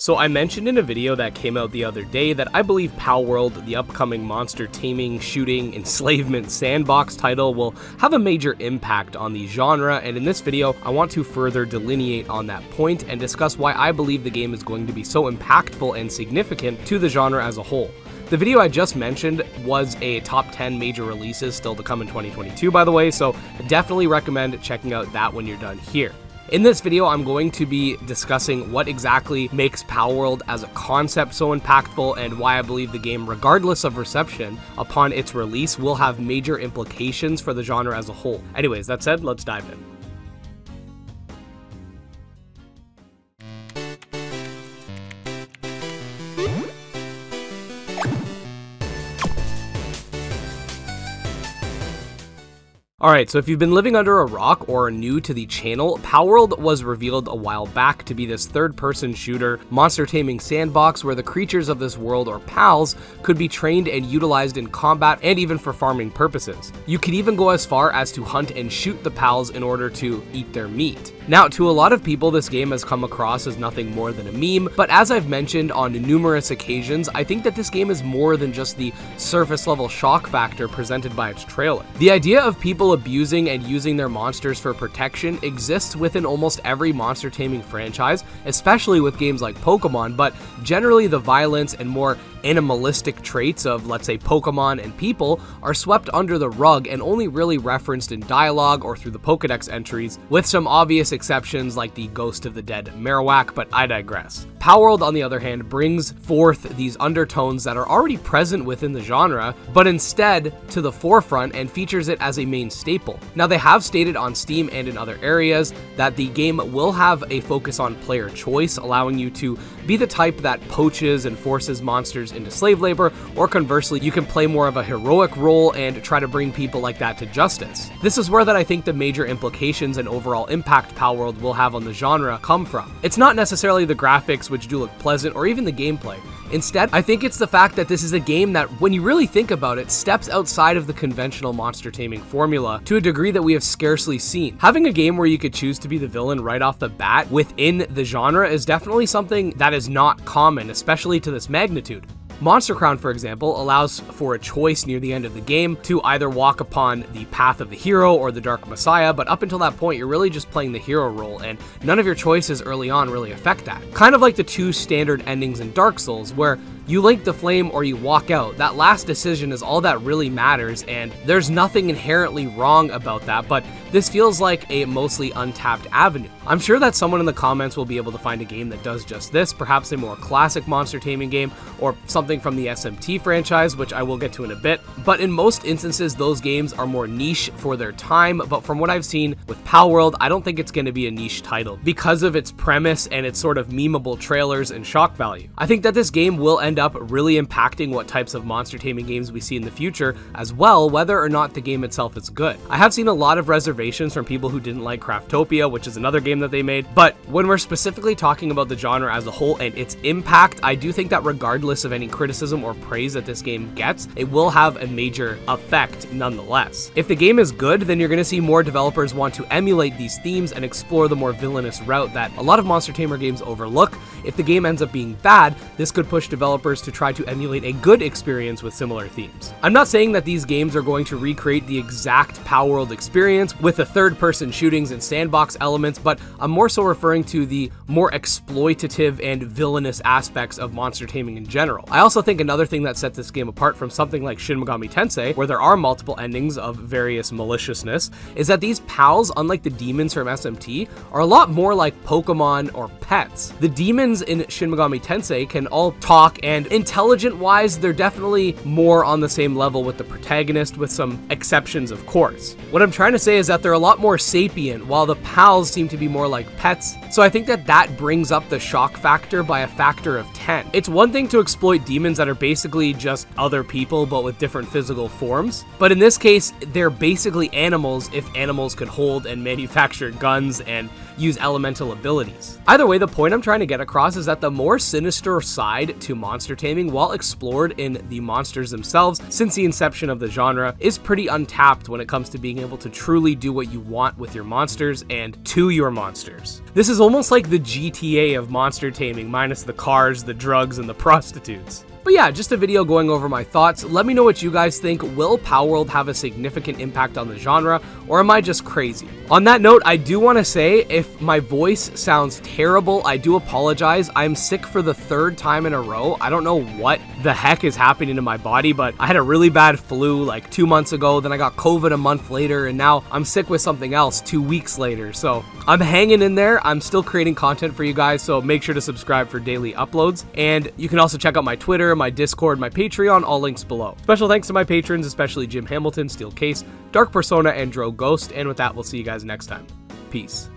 So I mentioned in a video that came out the other day that I believe Palworld, the upcoming monster taming, shooting, enslavement sandbox title, will have a major impact on the genre, and in this video I want to further delineate on that point and discuss why I believe the game is going to be so impactful and significant to the genre as a whole. The video I just mentioned was a top 10 major releases still to come in 2022, by the way, so I definitely recommend checking out that when you're done here. In this video, I'm going to be discussing what exactly makes Palworld as a concept so impactful and why I believe the game, regardless of reception upon its release, will have major implications for the genre as a whole. Anyways, that said, let's dive in. Alright, so if you've been living under a rock or are new to the channel, Palworld was revealed a while back to be this third-person shooter, monster taming sandbox where the creatures of this world, or pals, could be trained and utilized in combat and even for farming purposes. You could even go as far as to hunt and shoot the pals in order to eat their meat. Now, to a lot of people, this game has come across as nothing more than a meme, but as I've mentioned on numerous occasions, I think that this game is more than just the surface-level shock factor presented by its trailer. The idea of people abusing and using their monsters for protection exists within almost every monster taming franchise, especially with games like Pokemon, but generally the violence and more animalistic traits of, let's say, Pokemon and people are swept under the rug and only really referenced in dialogue or through the Pokedex entries, with some obvious exceptions like the Ghost of the Dead Marowak, but I digress. Palworld, on the other hand, brings forth these undertones that are already present within the genre, but instead to the forefront and features it as a main staple. Now, they have stated on Steam and in other areas that the game will have a focus on player choice, allowing you to be the type that poaches and forces monsters into slave labor, or conversely, you can play more of a heroic role and try to bring people like that to justice. This is where I think the major implications and overall impact Palworld will have on the genre come from. It's not necessarily the graphics, which do look pleasant, or even the gameplay. Instead, I think it's the fact that this is a game that, when you really think about it, steps outside of the conventional monster taming formula to a degree that we have scarcely seen. Having a game where you could choose to be the villain right off the bat within the genre is definitely something that is not common, especially to this magnitude. Monster Crown, for example, allows for a choice near the end of the game to either walk upon the path of the hero or the Dark Messiah, but up until that point, you're really just playing the hero role, and none of your choices early on really affect that. Kind of like the two standard endings in Dark Souls, where you link the flame or you walk out. That last decision is all that really matters, and there's nothing inherently wrong about that, but this feels like a mostly untapped avenue. I'm sure that someone in the comments will be able to find a game that does just this, perhaps a more classic monster taming game, or something from the SMT franchise, which I will get to in a bit, but in most instances, those games are more niche for their time, but from what I've seen with Palworld, I don't think it's going to be a niche title, because of its premise and its sort of memeable trailers and shock value. I think that this game will end up really impacting what types of monster taming games we see in the future as well, whether or not the game itself is good. I have seen a lot of reservations from people who didn't like Craftopia, which is another game that they made, but when we're specifically talking about the genre as a whole and its impact, I do think that regardless of any criticism or praise that this game gets, it will have a major effect nonetheless. If the game is good, then you're going to see more developers want to emulate these themes and explore the more villainous route that a lot of monster tamer games overlook. If the game ends up being bad, this could push developers to try to emulate a good experience with similar themes. I'm not saying that these games are going to recreate the exact Palworld experience with the third-person shootings and sandbox elements, but I'm more so referring to the more exploitative and villainous aspects of monster taming in general. I also think another thing that sets this game apart from something like Shin Megami Tensei, where there are multiple endings of various maliciousness, is that these pals, unlike the demons from SMT, are a lot more like Pokemon or pets. The demons in Shin Megami Tensei can all talk, and intelligent-wise, they're definitely more on the same level with the protagonist, with some exceptions, of course. What I'm trying to say is that they're a lot more sapient, while the pals seem to be more like pets, so I think that that brings up the shock factor by a factor of 10. It's one thing to exploit demons that are basically just other people, but with different physical forms, but in this case, they're basically animals if animals could hold and manufacture guns and use elemental abilities. Either way, the point I'm trying to get across is that the more sinister side to monster taming, while explored in the monsters themselves since the inception of the genre, is pretty untapped when it comes to being able to truly do what you want with your monsters and to your monsters. This is almost like the GTA of monster taming, minus the cars, the drugs, and the prostitutes. But yeah, just a video going over my thoughts. Let me know what you guys think. Will Palworld have a significant impact on the genre, or am I just crazy? On that note, I do want to say, if my voice sounds terrible, I do apologize. I'm sick for the 3rd time in a row. I don't know what the heck is happening to my body, but I had a really bad flu like 2 months ago, then I got COVID a month later, and now I'm sick with something else 2 weeks later. So I'm hanging in there. I'm still creating content for you guys, so make sure to subscribe for daily uploads. And you can also check out my Twitter, my Discord, my Patreon, all links below. Special thanks to my patrons, especially Jim Hamilton, Steel Case, Dark Persona, and Dro Ghost. And with that, we'll see you guys next time. Peace.